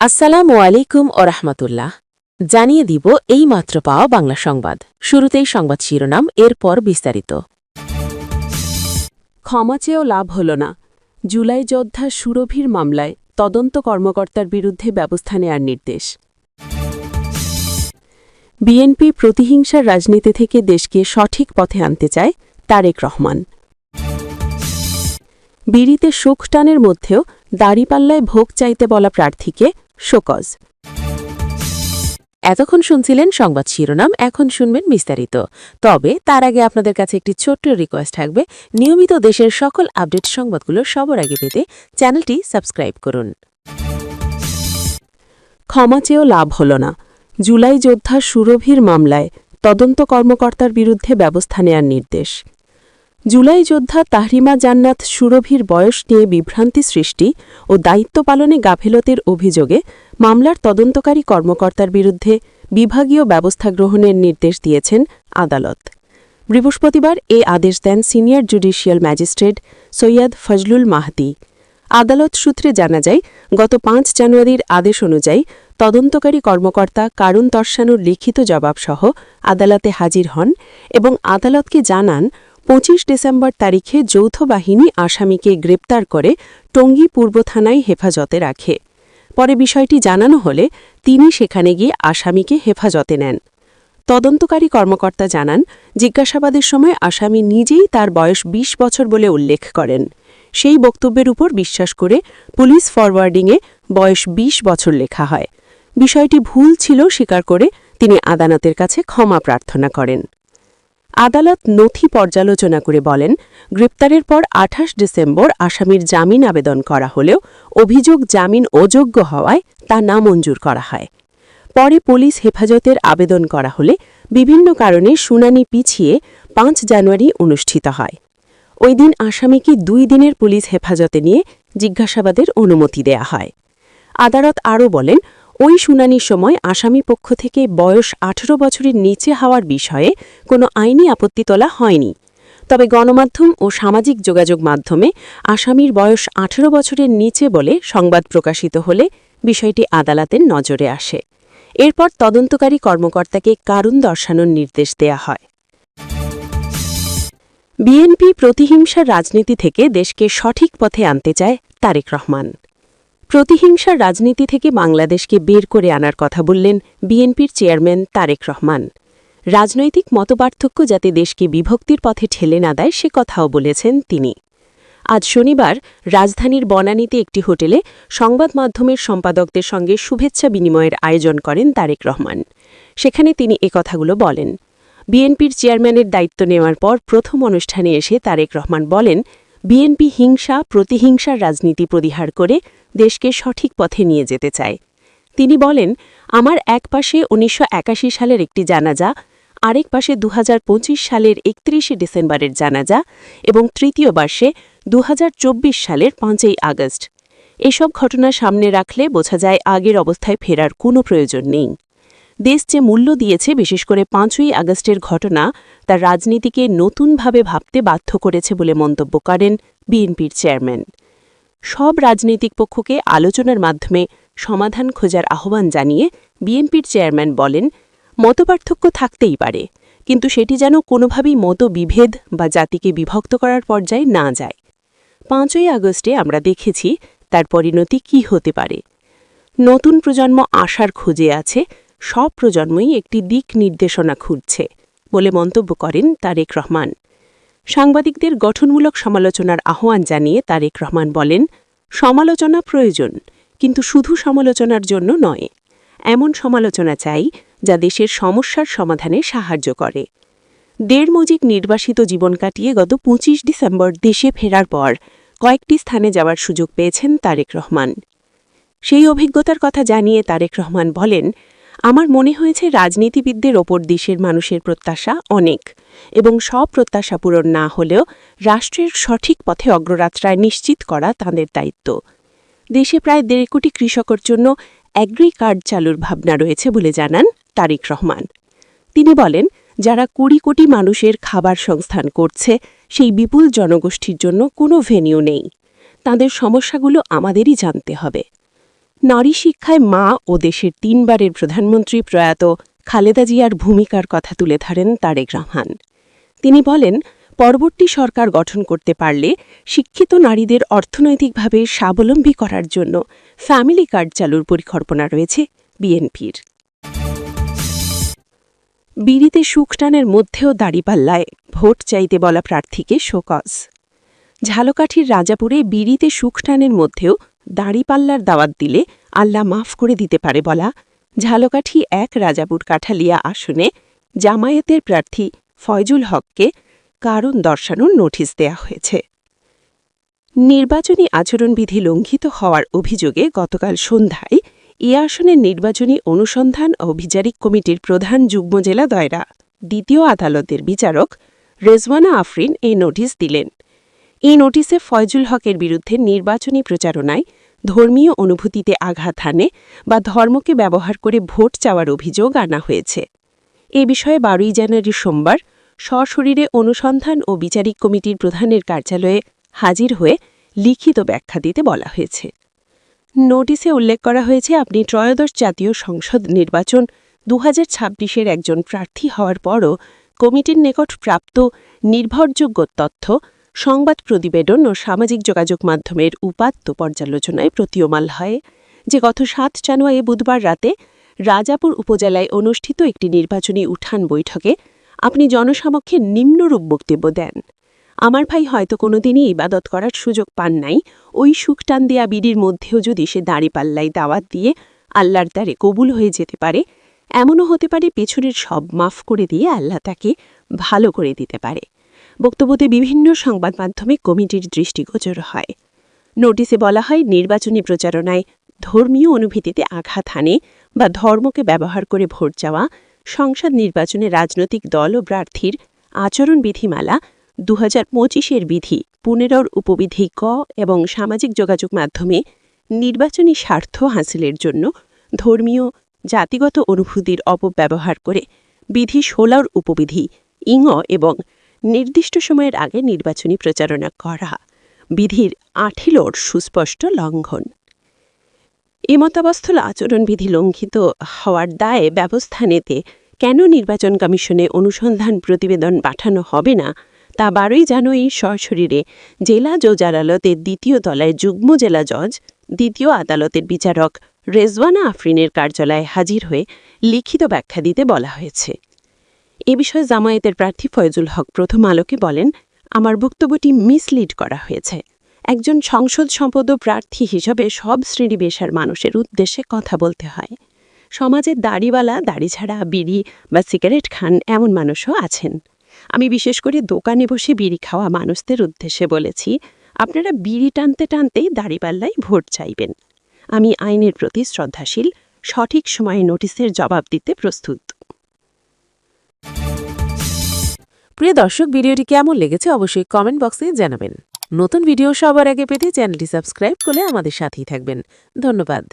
আসসালামু আলাইকুম ও রহমতুল্লাহ। জানিয়ে দিব এই মাত্র পাওয়া বাংলা সংবাদ। শুরুতেই সংবাদ শিরোনাম, এরপর বিস্তারিত। ক্ষমা চেয়েও লাভ হল না। জুলাই যোদ্ধা সুরভির মামলায় তদন্ত কর্মকর্তার বিরুদ্ধে ব্যবস্থা নেয়ার নির্দেশ। বিএনপি প্রতিহিংসার রাজনীতি থেকে দেশকে সঠিক পথে আনতে চায় তারেক রহমান। বিড়িতে সুখ টানের মধ্যেও দাড়িপাল্লায় ভোগ চাইতে বলা প্রার্থীকে শোকজ। এতক্ষণ শুনছিলেন সংবাদ শিরোনাম, এখন শুনবেন বিস্তারিত। তবে তার আগে আপনাদের কাছে একটি ছোট্ট রিকোয়েস্ট থাকবে, নিয়মিত দেশের সকল আপডেট সংবাদগুলো সবার আগে পেতে চ্যানেলটি সাবস্ক্রাইব করুন। ক্ষমা চেয়েও লাভ হল না। জুলাই যোদ্ধা সুরভির মামলায় তদন্ত কর্মকর্তার বিরুদ্ধে ব্যবস্থা নেয়ার নির্দেশ। জুলাই যোদ্ধা তাহরিমা জান্নাত সুরভির বয়স নিয়ে বিভ্রান্তি সৃষ্টি ও দায়িত্ব পালনে গাফিলতির অভিযোগে মামলার তদন্তকারী কর্মকর্তার বিরুদ্ধে বিভাগীয় ব্যবস্থা গ্রহণের নির্দেশ দিয়েছেন আদালত। বৃহস্পতিবার এ আদেশ দেন senior judicial magistrate Syed Fazlul Mahdi. আদালত সূত্রে জানা যায়, গত ৫ জানুয়ারির আদেশ অনুযায়ী তদন্তকারী কর্মকর্তা কারণ দর্শানোর লিখিত জবাবসহ আদালতে হাজির হন এবং আদালতকে জানান ২৫ ডিসেম্বর তারিখে যৌথ বাহিনী আসামিকে গ্রেপ্তার করে টঙ্গী পূর্ব থানায় হেফাজতে রাখে। পরে বিষয়টি জানানো হলে তিনি সেখানে গিয়ে আসামিকে হেফাজতে নেন। তদন্তকারী কর্মকর্তা জানান, জিজ্ঞাসাবাদের সময় আসামি নিজেই তার বয়স ২০ বছর বলে উল্লেখ করেন। সেই বক্তব্যের উপর বিশ্বাস করে পুলিশ ফরওয়ার্ডিংয়ে বয়স ২০ বছর লেখা হয়। বিষয়টি ভুল ছিল স্বীকার করে তিনি আদালতের কাছে ক্ষমা প্রার্থনা করেন। আদালত নথি পর্যালোচনা করে বলেন, গ্রেপ্তারের পর ২৮ ডিসেম্বর আসামির জামিন আবেদন করা হলেও অভিযোগ জামিন অযোগ্য হওয়ায় তা নামঞ্জুর করা হয়। পরে পুলিশ হেফাজতের আবেদন করা হলে বিভিন্ন কারণে শুনানি পিছিয়ে ৫ জানুয়ারি অনুষ্ঠিত হয়। ওই দিন আসামিকে ২ দিনের পুলিশ হেফাজতে নিয়ে জিজ্ঞাসাবাদের অনুমতি দেয়া হয়। আদালত আরও বলেন, ওই শুনানির সময় আসামি পক্ষ থেকে বয়স ১৮ বছরের নিচে হওয়ার বিষয়ে কোনো আইনি আপত্তি তোলা হয়নি। তবে গণমাধ্যম ও সামাজিক যোগাযোগ মাধ্যমে আসামির বয়স ১৮ বছরের নিচে বলে সংবাদ প্রকাশিত হলে বিষয়টি আদালতের নজরে আসে। এরপর তদন্তকারী কর্মকর্তাকে কারণ দর্শানোর নির্দেশ দেয়া হয়। বিএনপি প্রতিহিংসার রাজনীতি থেকে দেশকে সঠিক পথে আনতে চায় তারেক রহমান। প্রতিহিংসার রাজনীতি থেকে বাংলাদেশকে বের করে আনার কথা বললেন বিএনপির চেয়ারম্যান তারেক রহমান। রাজনৈতিক মতপার্থক্য যাতে দেশকে বিভক্তির পথে ঠেলে না দেয় সে কথাও বলেছেন তিনি। আজ শনিবার রাজধানীর বনানীতে একটি হোটেলে সংবাদ মাধ্যমের সম্পাদকদের সঙ্গে শুভেচ্ছা বিনিময়ের আয়োজন করেন তারেক রহমান। সেখানে তিনি কথাগুলো বলেন। বিএনপির চেয়ারম্যানের দায়িত্ব নেওয়ার পর প্রথম অনুষ্ঠানে এসে তারেক রহমান বলেন, বিএনপি হিংসা প্রতিহিংসার রাজনীতি পরিহার করে দেশকে সঠিক পথে নিয়ে যেতে চায়। তিনি বলেন, আমার এক পাশে ১৯৮১ সালের একটি জানাজা, আরেক পাশে ২০২৫ সালের ৩১ ডিসেম্বরের জানাজা এবং তৃতীয় পাশে ২০২৪ সালের ৫ই আগস্ট। এসব ঘটনা সামনে রাখলে বোঝা যায় আগের অবস্থায় ফেরার কোনো প্রয়োজন নেই। দেশ যে মূল্য দিয়েছে, বিশেষ করে ৫ই আগস্টের ঘটনা তার রাজনীতিকে নতুনভাবে ভাবতে বাধ্য করেছে বলে মন্তব্য করেন বিএনপির চেয়ারম্যান। সব রাজনৈতিক পক্ষকে আলোচনার মাধ্যমে সমাধান খোঁজার আহ্বান জানিয়ে বিএনপির চেয়ারম্যান বলেন, মতপার্থক্য থাকতেই পারে, কিন্তু সেটি যেন কোনোভাবেই মতবিভেদ বা জাতিকে বিভক্ত করার পর্যায়ে না যায়। ৫ই আগস্টে আমরা দেখেছি তার পরিণতি কী হতে পারে। নতুন প্রজন্ম আশার খোঁজে আছে, সব প্রজন্মই একটি দিক নির্দেশনা খুঁজছে বলে মন্তব্য করেন তারেক রহমান। সাংবাদিকদের গঠনমূলক সমালোচনার আহ্বান জানিয়ে তারেক রহমান বলেন, সমালোচনা প্রয়োজন, কিন্তু শুধু সমালোচনার জন্য নয়। এমন সমালোচনা চাই যা দেশের সমস্যার সমাধানে সাহায্য করে। দেড়মজিক নির্বাসিত জীবন কাটিয়ে গত ২৫ ডিসেম্বর দেশে ফেরার পর কয়েকটি স্থানে যাওয়ার সুযোগ পেয়েছেন তারেক রহমান। সেই অভিজ্ঞতার কথা জানিয়ে তারেক রহমান বলেন, আমার মনে হয়েছে রাজনীতিবিদদের ওপর দেশের মানুষের প্রত্যাশা অনেক এবং সব প্রত্যাশা পূরণ না হলেও রাষ্ট্রের সঠিক পথে অগ্রযাত্রায় নিশ্চিত করা তাঁদের দায়িত্ব। দেশে প্রায় ১.৫ কোটি কৃষকের জন্য অ্যাগ্রি কার্ড চালুর ভাবনা রয়েছে বলে জানান তারেক রহমান। তিনি বলেন, যারা ২০ কোটি মানুষের খাবার সংস্থান করছে সেই বিপুল জনগোষ্ঠীর জন্য কোনো ভেন্যু নেই। তাদের সমস্যাগুলো আমাদেরই জানতে হবে। নারী শিক্ষায় মা ও দেশের 3 বারের প্রধানমন্ত্রী প্রয়াত খালেদা জিয়ার ভূমিকার কথা তুলে ধরেন তারেক রহমান। তিনি বলেন, পরবর্তী সরকার গঠন করতে পারলে শিক্ষিত নারীদের অর্থনৈতিকভাবে স্বাবলম্বী করার জন্য ফ্যামিলি কার্ড চালুর পরিকল্পনা রয়েছে বিএনপির। বিড়িতে সুখ টানের মধ্যেও দাঁড়িপাল্লায় ভোট চাইতে বলা প্রার্থীকে শোকজ। ঝালকাঠির রাজাপুরে বিড়িতে সুখ টানের মধ্যেও দাঁড়িপাল্লার দাওয়াত দিলে আল্লাহ মাফ করে দিতে পারে বলা ঝালকাঠি 1 রাজাপুর কাঠালিয়া আসনে জামায়াতের প্রার্থী ফয়জুল হককে কারণ দর্শানোর নোটিশ দেয়া হয়েছে। নির্বাচনী আচরণবিধি লঙ্ঘিত হওয়ার অভিযোগে গতকাল সন্ধ্যায় এ আসনের নির্বাচনী অনুসন্ধান ও বিচারিক কমিটির প্রধান যুগ্ম জেলা দায়রা 2য় আদালতের বিচারক রেজওয়ানা আফরিন এই নোটিশ দিলেন। এই নোটিশে ফয়জুল হকের বিরুদ্ধে নির্বাচনী প্রচারণায় ধর্মীয় অনুভূতিতে আঘাত হানে বা ধর্মকে ব্যবহার করে ভোট চাওয়ার অভিযোগ আনা হয়েছে। এ বিষয়ে 12 জানুয়ারি সোমবার সশরীরে অনুসন্ধান ও বিচারিক কমিটির প্রধানের কার্যালয়ে হাজির হয়ে লিখিত ব্যাখ্যা দিতে বলা হয়েছে। নোটিশে উল্লেখ করা হয়েছে, আপনি ত্রয়োদশ জাতীয় সংসদ নির্বাচন 2026-এর একজন প্রার্থী হওয়ার পরও কমিটির নিকট প্রাপ্ত নির্ভরযোগ্য তথ্য, সংবাদ প্রতিবেদন ও সামাজিক যোগাযোগ মাধ্যমের উপাত্ত পর্যালোচনায় প্রতীয়মান হয় যে গত 7 জানুয়ারি বুধবার রাতে রাজাপুর উপজেলায় অনুষ্ঠিত একটি নির্বাচনী উঠান বৈঠকে আপনি জনসমক্ষে নিম্নরূপ বক্তব্য দেন। আমার ভাই হয়তো কোনোদিনই ইবাদত করার সুযোগ পান নাই, ওই সুখটান দেয়া বিড়ির মধ্যেও যদি সে দাঁড়িপাল্লায় দাওয়াত দিয়ে আল্লাহর দ্বারে কবুল হয়ে যেতে পারে, এমনও হতে পারে পেছনের সব মাফ করে দিয়ে আল্লাহ তাকে ভালো করে দিতে পারে। বক্তব্যতে বিভিন্ন সংবাদ মাধ্যমে কমিটির দৃষ্টিগোচর হয়। নোটিশে বলা হয়, নির্বাচনী প্রচারণায় ধর্মীয় অনুভূতিতে আঘাত হানে বা ধর্মকে ব্যবহার করে ভোট চাওয়া, সংসদ নির্বাচনে রাজনৈতিক দল ও প্রার্থীর আচরণবিধিমালা 2025-এর বিধি 15-র উপবিধি ক এবং সামাজিক যোগাযোগ মাধ্যমে নির্বাচনী স্বার্থ হাসিলের জন্য ধর্মীয় জাতিগত অনুভূতির অপব্যবহার করে বিধি 16-র উপবিধি ইঙ এবং নির্দিষ্ট সময়ের আগে নির্বাচনী প্রচারণা করা বিধির 18-র সুস্পষ্ট লঙ্ঘন। এমতাবস্থল আচরণবিধি লঙ্ঘিত হওয়ার দায়ে ব্যবস্থা নিতে কেন নির্বাচন কমিশনে অনুসন্ধান প্রতিবেদন পাঠানো হবে না, তা 12 জানুয়ারি সশরীরে জেলা জজ আদালতের 2য় তলায় যুগ্ম জেলা জজ 2য় আদালতের বিচারক রেজওয়ানা আফরিনের কার্যালয়ে হাজির হয়ে লিখিত ব্যাখ্যা দিতে বলা হয়েছে। এ বিষয়ে জামায়াতের প্রার্থী ফয়জুল হক প্রথম আলোকে বলেন, আমার বক্তব্যটি মিসলিড করা হয়েছে। একজন সংসদ সম্পদ প্রার্থী হিসেবে সব শ্রেণী পেশার মানুষের উদ্দেশ্যে কথা বলতে হয়। সমাজের দাড়িওয়ালা, দাড়ি ছাড়া বিড়ি বা সিগারেট খান এমন মানুষও আছেন। আমি বিশেষ করে দোকানে বসে বিড়ি খাওয়া মানুষদের উদ্দেশ্যে বলেছি, আপনারা বিড়ি টানতে টানতেই দাড়িপাল্লায় ভোট চাইবেন। আমি আইনের প্রতি শ্রদ্ধাশীল, সঠিক সময়ে নোটিশের জবাব দিতে প্রস্তুত। প্রিয় দর্শক, ভিডিওটি কেমন লেগেছে অবশ্যই কমেন্ট বক্সে জানাবেন। নতুন ভিডিও সবার আগে পেতে চ্যানেলটি সাবস্ক্রাইব করে আমাদের সাথেই থাকবেন। ধন্যবাদ।